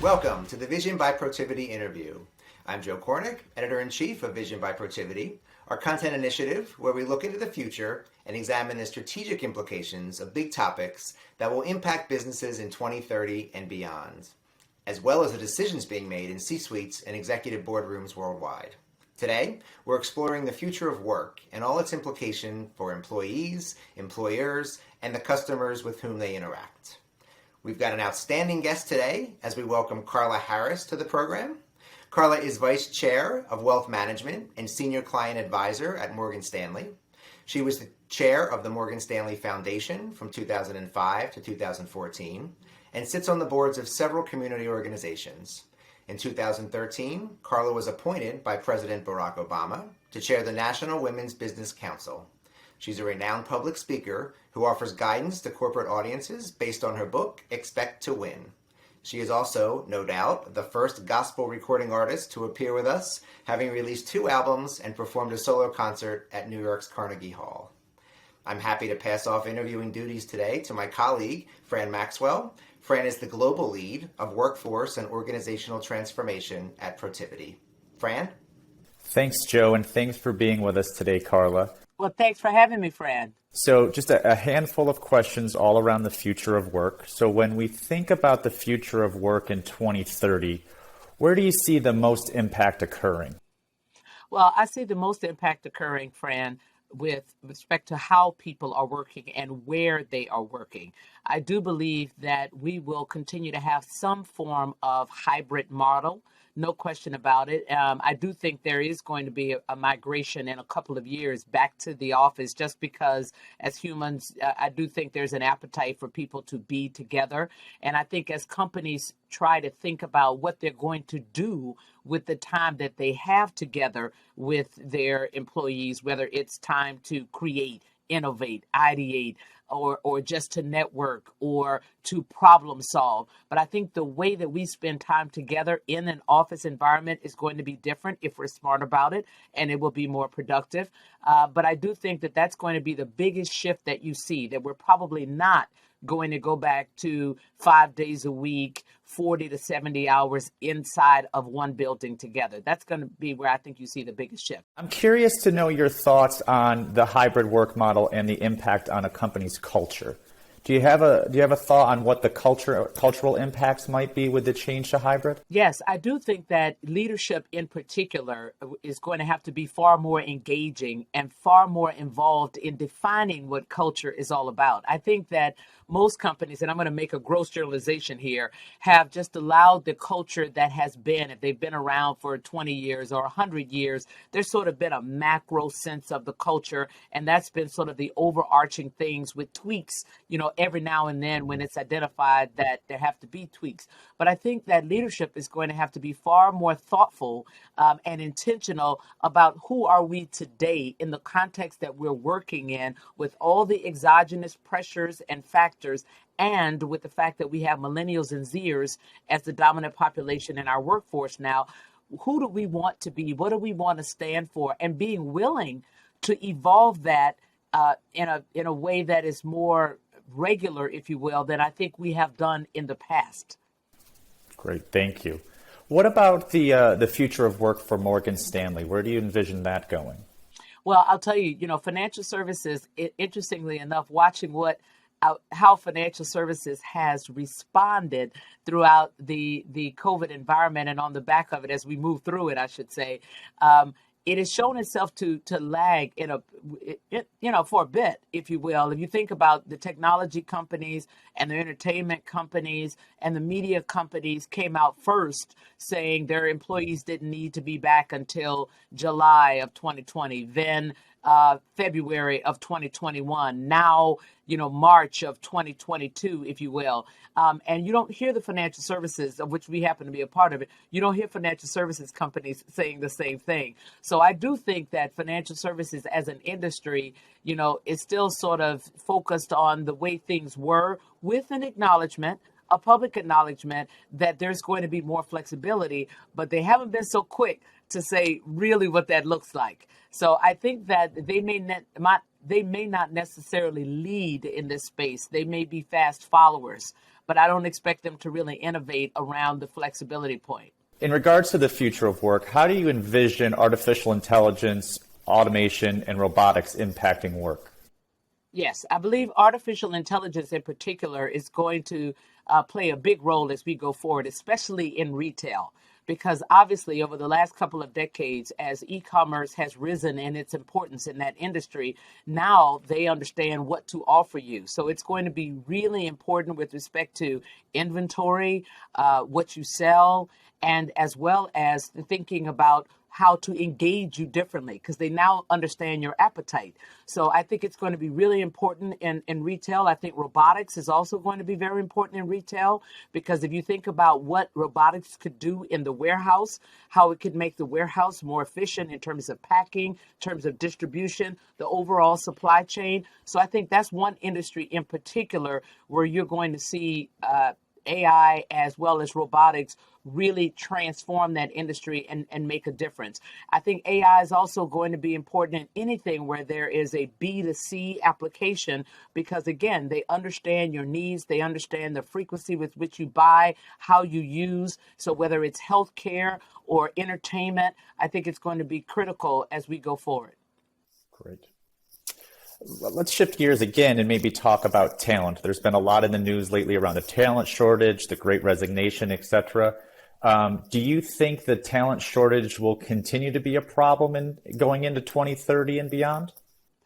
Welcome to the Vision by Protiviti interview. I'm Joe Kornick, Editor-in-Chief of Vision by Protiviti, our content initiative where we look into the future and examine the strategic implications of big topics that will impact businesses in 2030 and beyond, as well as the decisions being made in C-suites and executive boardrooms worldwide. Today, we're exploring the future of work and all its implication for employees, employers, and the customers with whom they interact. We've got an outstanding guest today as we welcome Carla Harris to the program. Carla is Vice Chair of Wealth Management and Senior Client Advisor at Morgan Stanley. She was the Chair of the Morgan Stanley Foundation from 2005 to 2014 and sits on the boards of several community organizations. In 2013, Carla was appointed by President Barack Obama to chair the National Women's Business Council. She's a renowned public speaker who offers guidance to corporate audiences based on her book, Expect to Win. She is also, no doubt, the first gospel recording artist to appear with us, having released 2 albums and performed a solo concert at New York's Carnegie Hall. I'm happy to pass off interviewing duties today to my colleague, Fran Maxwell. Fran is the global lead of workforce and organizational transformation at Protiviti. Fran? Thanks, Joe, and thanks for being with us today, Carla. Well, thanks for having me, Fran. So just a handful of questions all around the future of work. So when we think about the future of work in 2030, where do you see the most impact occurring? Well, I see the most impact occurring, Fran, with respect to how people are working and where they are working. I do believe that we will continue to have some form of hybrid model. No question about it. I do think there is going to be a migration in a couple of years back to the office just because as humans, I do think there's an appetite for people to be together. And I think as companies try to think about what they're going to do with the time that they have together with their employees, whether it's time to create, innovate, ideate, or just to network or to problem solve. But I think the way that we spend time together in an office environment is going to be different if we're smart about it, and it will be more productive. But I do think that that's going to be the biggest shift that you see, that we're probably not going to go back to 5 days a week, 40 to 70 hours inside of one building together. That's going to be where I think you see the biggest shift. I'm curious to know your thoughts on the hybrid work model and the impact on a company's culture. Do you have a thought on what the cultural impacts might be with the change to hybrid? Yes, I do think that leadership in particular is going to have to be far more engaging and far more involved in defining what culture is all about. I think that most companies, and I'm going to make a gross generalization here, have just allowed the culture that has been, if they've been around for 20 years or 100 years, there's sort of been a macro sense of the culture, and that's been sort of the overarching things with tweaks, every now and then when it's identified that there have to be tweaks. But I think that leadership is going to have to be far more thoughtful and intentional about who are we today in the context that we're working in with all the exogenous pressures and factors, and with the fact that we have millennials and Zers as the dominant population in our workforce now. Who do we want to be? What do we want to stand for? And being willing to evolve that in a way that is more regular, if you will, than I think we have done in the past. Great, thank you. What about the future of work for Morgan Stanley? Where do you envision that going? Well, I'll tell you, financial services, interestingly enough, watching how financial services has responded throughout the COVID environment and on the back of it as we move through it, I should say, it has shown itself to lag for a bit, if you will. If you think about the technology companies and the entertainment companies and the media companies came out first saying their employees didn't need to be back until July of 2020, then February of 2021, now, March of 2022, if you will. And you don't hear the financial services, of which we happen to be a part of it, you don't hear financial services companies saying the same thing. So I do think that financial services as an industry, is still sort of focused on the way things were, with an acknowledgement, a public acknowledgement that there's going to be more flexibility, but they haven't been so quick to say really what that looks like. So I think that they may not necessarily lead in this space. They may be fast followers. but I don't expect them to really innovate around the flexibility point. In regards to the future of work, how do you envision artificial intelligence, automation, and robotics impacting work? Yes, I believe artificial intelligence in particular is going to play a big role as we go forward, especially in retail. Because obviously, over the last couple of decades, as e-commerce has risen in its importance in that industry, now they understand what to offer you. So it's going to be really important with respect to inventory, what you sell, and as well as thinking about how to engage you differently because they now understand your appetite. So I think it's going to be really important in retail. I think robotics is also going to be very important in retail because if you think about what robotics could do in the warehouse, how it could make the warehouse more efficient in terms of packing, in terms of distribution, the overall supply chain. So I think that's one industry in particular where you're going to see AI as well as robotics really transform that industry and make a difference. I think AI is also going to be important in anything where there is a B2C application because, again, they understand your needs. They understand the frequency with which you buy, how you use. So whether it's healthcare or entertainment, I think it's going to be critical as we go forward. Great. Let's shift gears again and maybe talk about talent. There's been a lot in the news lately around the talent shortage, the great resignation, et cetera. Do you think the talent shortage will continue to be a problem going into 2030 and beyond?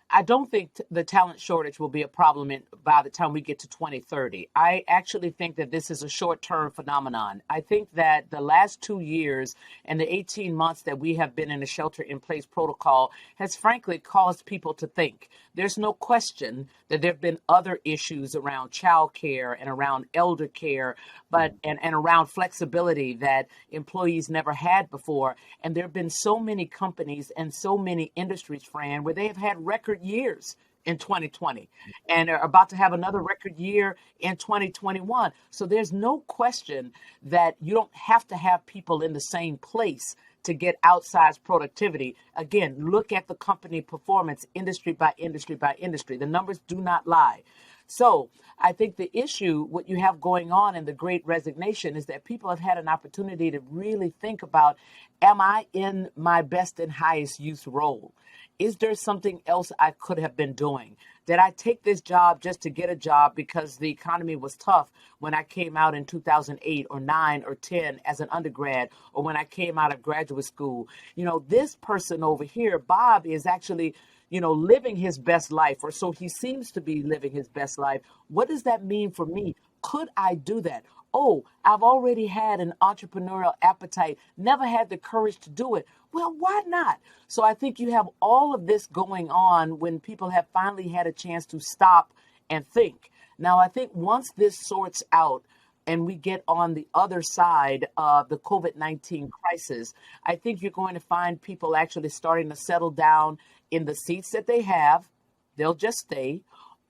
I don't think the talent shortage will be a problem by the time we get to 2030. I actually think that this is a short-term phenomenon. I think that the last 2 years and the 18 months that we have been in a shelter-in-place protocol has frankly caused people to think. There's no question that there have been other issues around child care and around elder care, and around flexibility that employees never had before. And there have been so many companies and so many industries, Fran, where they have had record years in 2020 and are about to have another record year in 2021. So there's no question that you don't have to have people in the same place to get outsized productivity. Again, look at the company performance industry by industry by industry. The numbers do not lie. So I think the issue, what you have going on in the great resignation is that people have had an opportunity to really think about, am I in my best and highest use role? Is there something else I could have been doing? Did I take this job just to get a job because the economy was tough when I came out in 2008 or 9 or 10 as an undergrad, or when I came out of graduate school? You know, this person over here, Bob, is actually, living his best life, or so he seems to be living his best life. What does that mean for me? Could I do that? Oh, I've already had an entrepreneurial appetite, never had the courage to do it. Well, why not? So I think you have all of this going on when people have finally had a chance to stop and think. Now, I think once this sorts out and we get on the other side of the COVID-19 crisis, I think you're going to find people actually starting to settle down in the seats that they have. They'll just stay,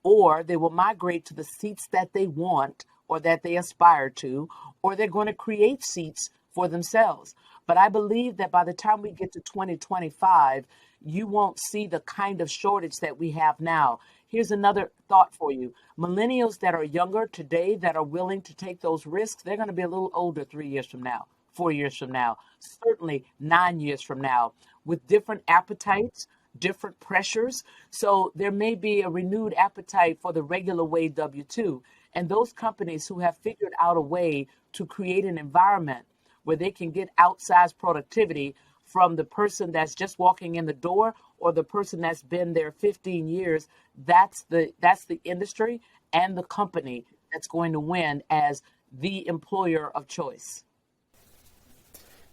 or they will migrate to the seats that they want or that they aspire to, or they're going to create seats for themselves. But I believe that by the time we get to 2025, you won't see the kind of shortage that we have now. Here's another thought for you. Millennials that are younger today that are willing to take those risks, they're going to be a little older 3 years from now, 4 years from now, certainly 9 years from now, with different appetites, different pressures. So there may be a renewed appetite for the regular way W-2. And those companies who have figured out a way to create an environment where they can get outsized productivity from the person that's just walking in the door or the person that's been there 15 years, that's the industry and the company that's going to win as the employer of choice.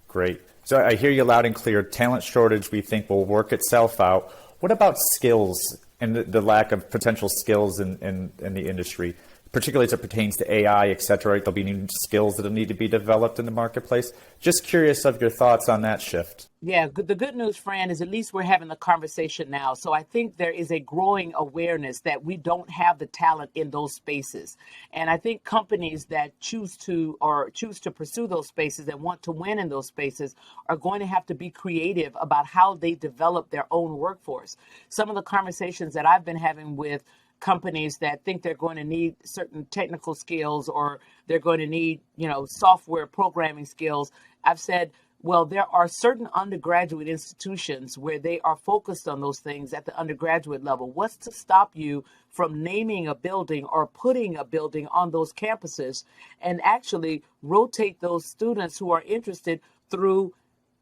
Great. So I hear you loud and clear. Talent shortage, we think, will work itself out. What about skills and the lack of potential skills in the industry, particularly as it pertains to AI, et cetera? There'll be new skills that will need to be developed in the marketplace. Just curious of your thoughts on that shift. Yeah, the good news, Fran, is at least we're having the conversation now. So I think there is a growing awareness that we don't have the talent in those spaces. And I think companies that choose to pursue those spaces and want to win in those spaces are going to have to be creative about how they develop their own workforce. Some of the conversations that I've been having with companies that think they're going to need certain technical skills or they're going to need, software programming skills. I've said, well, there are certain undergraduate institutions where they are focused on those things at the undergraduate level. What's to stop you from naming a building or putting a building on those campuses and actually rotate those students who are interested through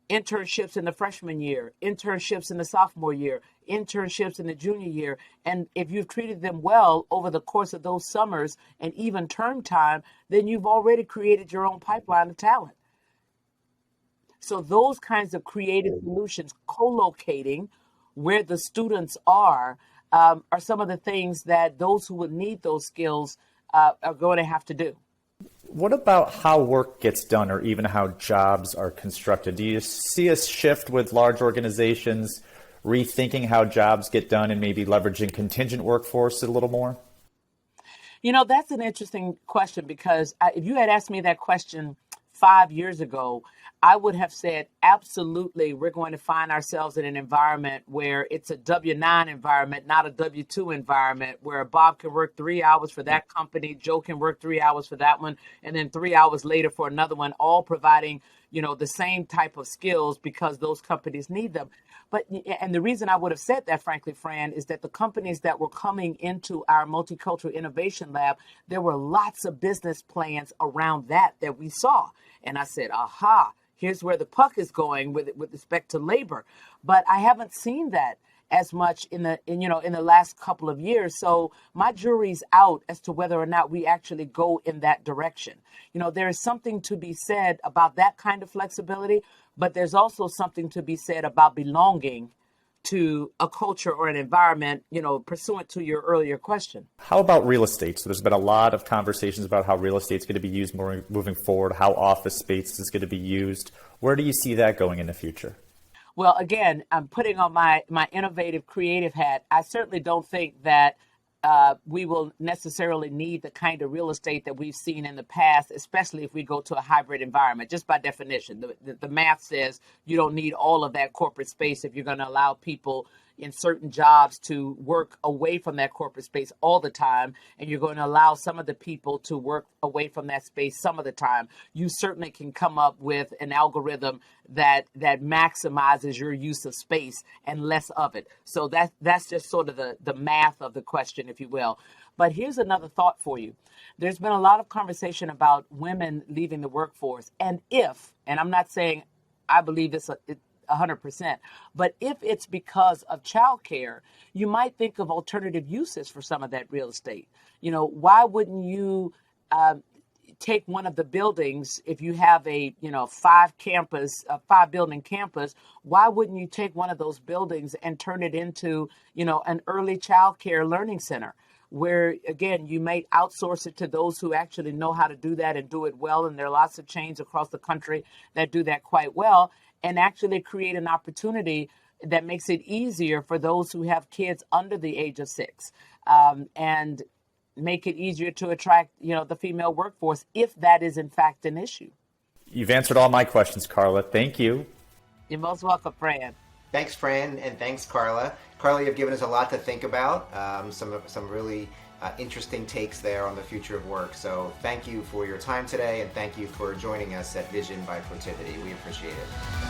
internships in the freshman year, internships in the sophomore year, internships in the junior year. And if you've treated them well over the course of those summers and even term time, then you've already created your own pipeline of talent. So those kinds of creative solutions, co-locating where the students are some of the things that those who would need those skills are going to have to do. What about how work gets done or even how jobs are constructed? Do you see a shift with large organizations rethinking how jobs get done and maybe leveraging contingent workforce a little more? That's an interesting question because if you had asked me that question 5 years ago, I would have said, absolutely, we're going to find ourselves in an environment where it's a W-9 environment, not a W-2 environment, where Bob can work 3 hours for that company, Joe can work 3 hours for that one, and then 3 hours later for another one, all providing, the same type of skills because those companies need them. And the reason I would have said that, frankly, Fran, is that the companies that were coming into our Multicultural Innovation Lab, there were lots of business plans around that we saw. And I said, aha, here's where the puck is going with respect to labor. But I haven't seen that as much in the last couple of years. So my jury's out as to whether or not we actually go in that direction. There is something to be said about that kind of flexibility, but there's also something to be said about belonging to a culture or an environment, pursuant to your earlier question. How about real estate? So there's been a lot of conversations about how real estate is going to be used more moving forward, how office space is going to be used. Where do you see that going in the future? Well, again, I'm putting on my innovative creative hat. I certainly don't think that we will necessarily need the kind of real estate that we've seen in the past, especially if we go to a hybrid environment, just by definition. The math says you don't need all of that corporate space if you're going to allow people in certain jobs to work away from that corporate space all the time, and you're going to allow some of the people to work away from that space some of the time. You certainly can come up with an algorithm that maximizes your use of space and less of it. So that's just sort of the math of the question, if you will. But here's another thought for you. There's been a lot of conversation about women leaving the workforce. And I'm not saying I believe it's 100%. But if it's because of childcare, you might think of alternative uses for some of that real estate. Why wouldn't you take one of the buildings if you have a 5-building campus? Why wouldn't you take one of those buildings and turn it into an early childcare learning center? Where, again, you may outsource it to those who actually know how to do that and do it well. And there are lots of chains across the country that do that quite well, and actually create an opportunity that makes it easier for those who have kids under the age of 6, and make it easier to attract, the female workforce, if that is in fact an issue. You've answered all my questions, Carla. Thank you. You're most welcome, Fran. Thanks, Fran, and thanks, Carla. Carla, you've given us a lot to think about, some really interesting takes there on the future of work. So thank you for your time today, and thank you for joining us at Vision by Protiviti. We appreciate it.